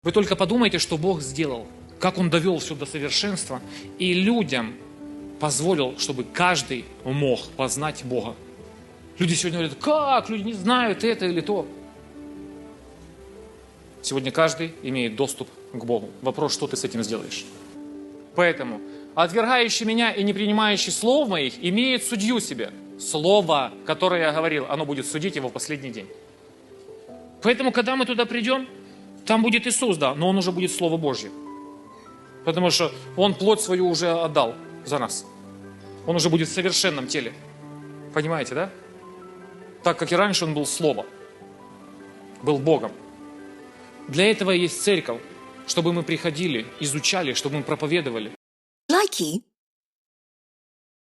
Вы только подумайте, что Бог сделал, как Он довел все до совершенства, и людям позволил, чтобы каждый мог познать Бога. Люди сегодня говорят, как? Люди не знают это или то. Сегодня каждый имеет доступ к Богу. Вопрос, что ты с этим сделаешь. Поэтому отвергающий меня и не принимающий слов моих имеет судью себе. Слово, которое я говорил, оно будет судить его в последний день. Поэтому, когда мы туда придем, там будет Иисус, да, но Он уже будет Слово Божье. Потому что Он плоть свою уже отдал за нас. Он уже будет в совершенном теле. Понимаете, да? Так как и раньше Он был Слово, был Богом. Для этого есть церковь, чтобы мы приходили, изучали, чтобы мы проповедовали. Likey